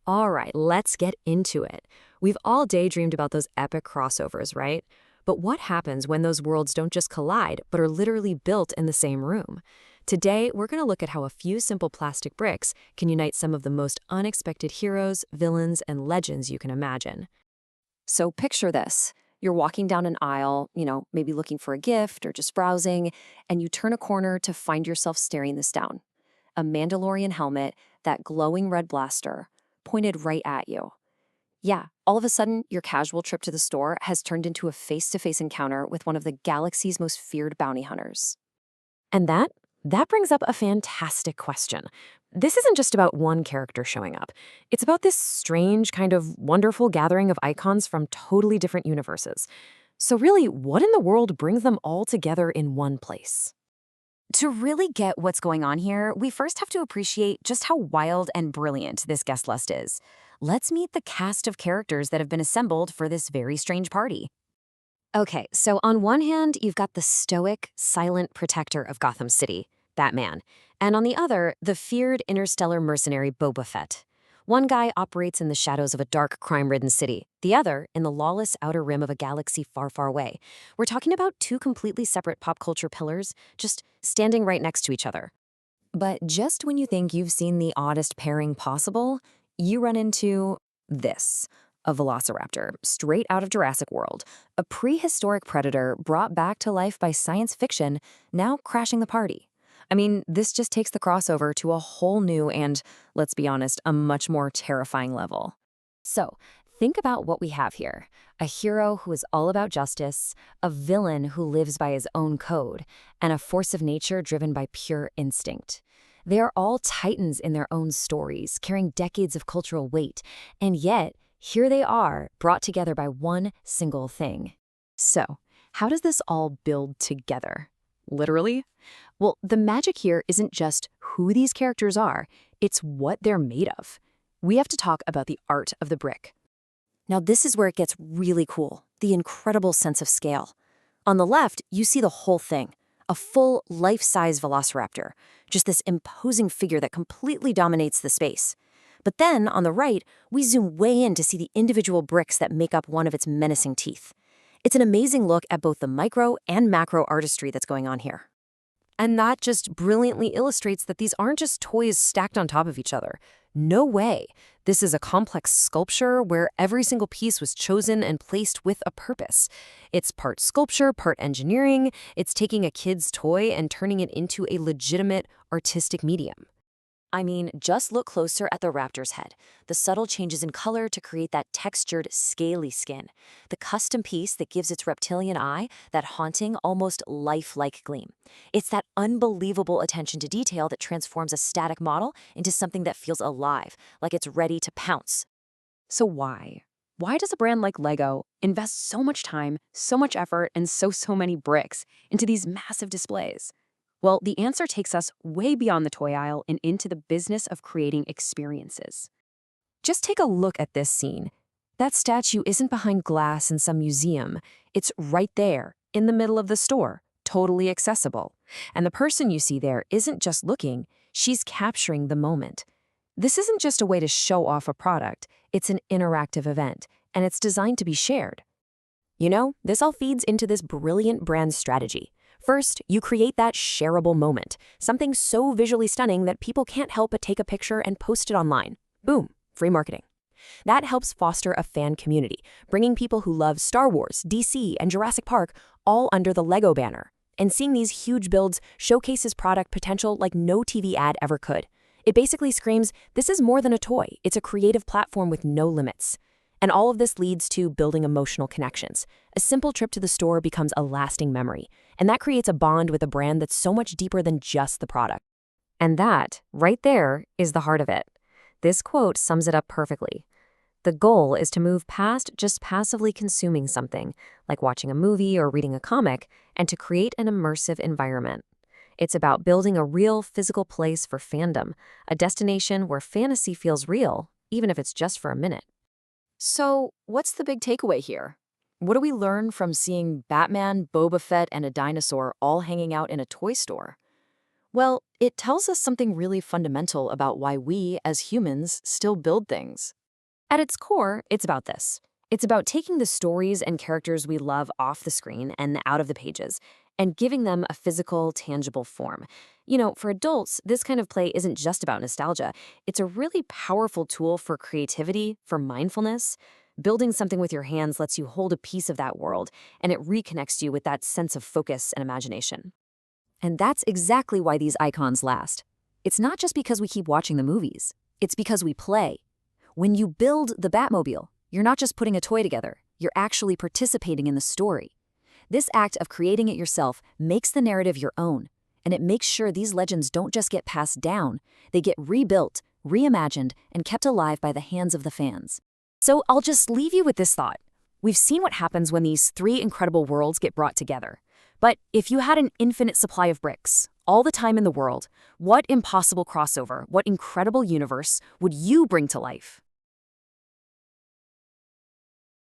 All right, let's get into it. We've all daydreamed about those epic crossovers, right? But what happens when those worlds don't just collide, but are literally built in the same room? Today, we're going to look at how a few simple plastic bricks can unite some of the most unexpected heroes, villains, and legends you can imagine. So picture this. You're walking down an aisle, maybe looking for a gift or just browsing, and you turn a corner to find yourself staring this down. A Mandalorian helmet, that glowing red blaster, pointed right at you. Yeah, all of a sudden, your casual trip to the store has turned into a face-to-face encounter with one of the galaxy's most feared bounty hunters. And that brings up a fantastic question. This isn't just about one character showing up. It's about this strange, kind of wonderful gathering of icons from totally different universes. So really, what in the world brings them all together in one place? To really get what's going on here, we first have to appreciate just how wild and brilliant this guest list is. Let's meet the cast of characters that have been assembled for this very strange party. Okay, so on one hand, you've got the stoic, silent protector of Gotham City, Batman, and on the other, the feared interstellar mercenary Boba Fett. One guy operates in the shadows of a dark, crime-ridden city, the other in the lawless outer rim of a galaxy far, far away. We're talking about two completely separate pop culture pillars, just standing right next to each other. But just when you think you've seen the oddest pairing possible, you run into this. A velociraptor, straight out of Jurassic World, a prehistoric predator brought back to life by science fiction, now crashing the party. I mean, this just takes the crossover to a whole new and, let's be honest, a much more terrifying level. So, think about what we have here. A hero who is all about justice, a villain who lives by his own code, and a force of nature driven by pure instinct. They are all titans in their own stories, carrying decades of cultural weight, and yet, here they are, brought together by one single thing. So, how does this all build together? Literally? Well, the magic here isn't just who these characters are, it's what they're made of. We have to talk about the art of the brick. Now, this is where it gets really cool, the incredible sense of scale. On the left, you see the whole thing, a full life-size velociraptor, just this imposing figure that completely dominates the space. But then, on the right, we zoom way in to see the individual bricks that make up one of its menacing teeth. It's an amazing look at both the micro and macro artistry that's going on here. And that just brilliantly illustrates that these aren't just toys stacked on top of each other. No way. This is a complex sculpture where every single piece was chosen and placed with a purpose. It's part sculpture, part engineering. It's taking a kid's toy and turning it into a legitimate artistic medium. I mean, just look closer at the raptor's head. The subtle changes in color to create that textured, scaly skin. The custom piece that gives its reptilian eye that haunting, almost lifelike gleam. It's that unbelievable attention to detail that transforms a static model into something that feels alive, like it's ready to pounce. So why? Why does a brand like Lego invest so much time, so much effort, and so many bricks into these massive displays? Well, the answer takes us way beyond the toy aisle and into the business of creating experiences. Just take a look at this scene. That statue isn't behind glass in some museum. It's right there, in the middle of the store, totally accessible. And the person you see there isn't just looking, she's capturing the moment. This isn't just a way to show off a product, it's an interactive event, and it's designed to be shared. This all feeds into this brilliant brand strategy. First, you create that shareable moment, something so visually stunning that people can't help but take a picture and post it online. Boom, free marketing. That helps foster a fan community, bringing people who love Star Wars, DC, and Jurassic Park all under the Lego banner. And seeing these huge builds showcases product potential like no TV ad ever could. It basically screams, this is more than a toy, it's a creative platform with no limits. And all of this leads to building emotional connections. A simple trip to the store becomes a lasting memory, and that creates a bond with a brand that's so much deeper than just the product. And that, right there, is the heart of it. This quote sums it up perfectly. The goal is to move past just passively consuming something, like watching a movie or reading a comic, and to create an immersive environment. It's about building a real physical place for fandom, a destination where fantasy feels real, even if it's just for a minute. So, what's the big takeaway here? What do we learn from seeing Batman, Boba Fett, and a dinosaur all hanging out in a toy store? Well, it tells us something really fundamental about why we, as humans, still build things. At its core, it's about this. It's about taking the stories and characters we love off the screen and out of the pages and giving them a physical, tangible form. For adults, this kind of play isn't just about nostalgia. It's a really powerful tool for creativity, for mindfulness. Building something with your hands lets you hold a piece of that world, and it reconnects you with that sense of focus and imagination. And that's exactly why these icons last. It's not just because we keep watching the movies. It's because we play. When you build the Batmobile, you're not just putting a toy together. You're actually participating in the story. This act of creating it yourself makes the narrative your own, and it makes sure these legends don't just get passed down. They get rebuilt, reimagined, and kept alive by the hands of the fans. So I'll just leave you with this thought. We've seen what happens when these three incredible worlds get brought together. But if you had an infinite supply of bricks, all the time in the world, what impossible crossover, what incredible universe would you bring to life?